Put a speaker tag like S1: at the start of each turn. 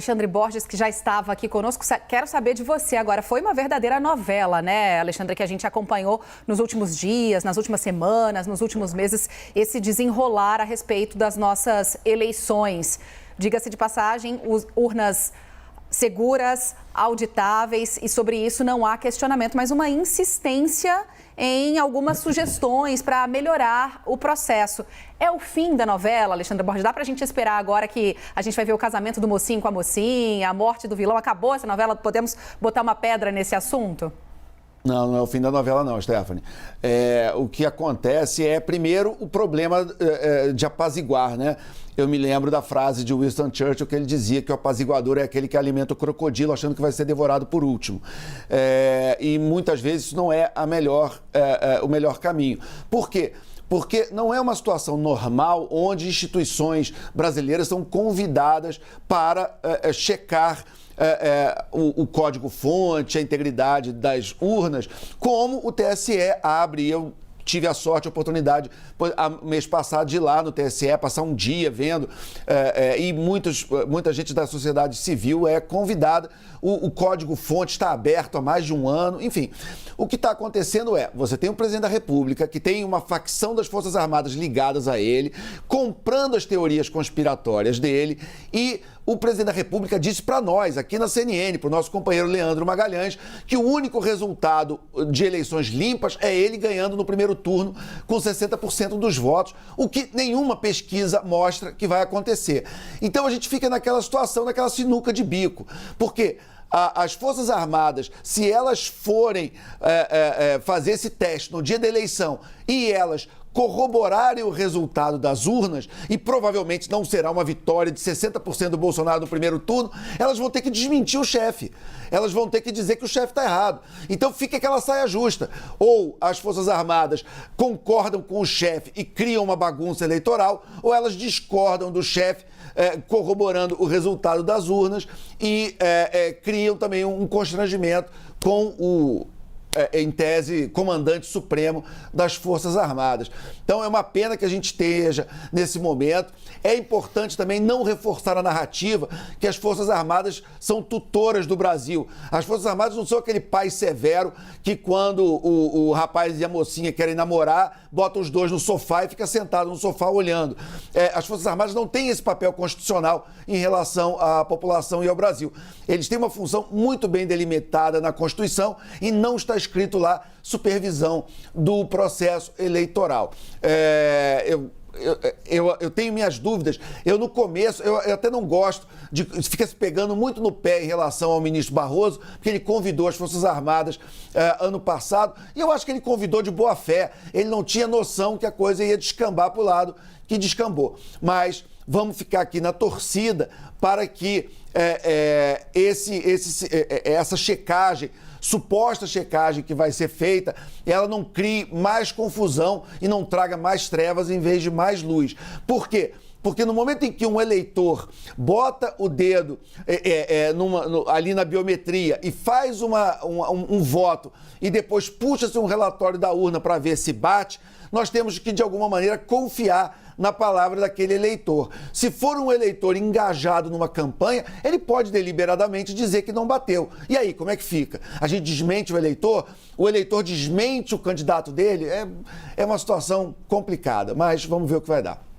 S1: Alexandre Borges, que já estava aqui conosco, quero saber de você agora. Foi uma verdadeira novela, né, Alexandre, que a gente acompanhou nos últimos dias, nas últimas semanas, nos últimos meses, esse desenrolar a respeito das nossas eleições. Diga-se de passagem, urnas seguras, auditáveis, e sobre isso não há questionamento, mas uma insistência em algumas sugestões para melhorar o processo. É o fim da novela, Alexandre Borges? Dá para a gente esperar agora que a gente vai ver o casamento do mocinho com a mocinha, a morte do vilão? Acabou essa novela? Podemos botar uma pedra nesse assunto?
S2: Não, não é o fim da novela não, Stephanie. O que acontece é, primeiro, o problema de apaziguar, né? Eu me lembro da frase de Winston Churchill que ele dizia que o apaziguador é aquele que alimenta o crocodilo achando que vai ser devorado por último. E muitas vezes isso não é o melhor caminho. Por quê? Porque não é uma situação normal onde instituições brasileiras são convidadas para checar o código-fonte, a integridade das urnas, como o TSE abre. Eu tive a sorte, a oportunidade, mês passado, de ir lá no TSE, passar um dia vendo, e muita gente da sociedade civil é convidada. O código-fonte está aberto há mais de um ano, enfim. O que está acontecendo você tem o presidente da República, que tem uma facção das Forças Armadas ligadas a ele, comprando as teorias conspiratórias dele, e o presidente da República disse para nós, aqui na CNN, para o nosso companheiro Leandro Magalhães, que o único resultado de eleições limpas é ele ganhando no primeiro turno com 60% dos votos, o que nenhuma pesquisa mostra que vai acontecer. Então a gente fica naquela situação, naquela sinuca de bico, porque as Forças Armadas, se elas forem fazer esse teste no dia da eleição e elas corroborarem o resultado das urnas, e provavelmente não será uma vitória de 60% do Bolsonaro no primeiro turno, elas vão ter que desmentir o chefe. Elas vão ter que dizer que o chefe está errado. Então fica aquela saia justa. Ou as Forças Armadas concordam com o chefe e criam uma bagunça eleitoral, ou elas discordam do chefe, corroborando o resultado das urnas e criam também um constrangimento com o em tese, comandante supremo das Forças Armadas. Então é uma pena que a gente esteja nesse momento. É importante também não reforçar a narrativa que as Forças Armadas são tutoras do Brasil. As Forças Armadas não são aquele pai severo que, quando o rapaz e a mocinha querem namorar, bota os dois no sofá e fica sentado no sofá olhando. As Forças Armadas não têm esse papel constitucional em relação à população e ao Brasil. Eles têm uma função muito bem delimitada na Constituição e não está escrito lá supervisão do processo eleitoral. Eu tenho minhas dúvidas. Eu, no começo, eu até não gosto de ficar se pegando muito no pé em relação ao ministro Barroso, porque ele convidou as Forças Armadas ano passado, e eu acho que ele convidou de boa fé. Ele não tinha noção que a coisa ia descambar para o lado que descambou. Mas vamos ficar aqui na torcida para que essa checagem, suposta checagem que vai ser feita, ela não crie mais confusão e não traga mais trevas em vez de mais luz. Por quê? Porque no momento em que um eleitor bota o dedo ali na biometria e faz um voto e depois puxa-se um relatório da urna para ver se bate, nós temos que, de alguma maneira, confiar na palavra daquele eleitor. Se for um eleitor engajado numa campanha, ele pode deliberadamente dizer que não bateu. E aí, como é que fica? A gente desmente o eleitor desmente o candidato dele? É uma situação complicada, mas vamos ver o que vai dar.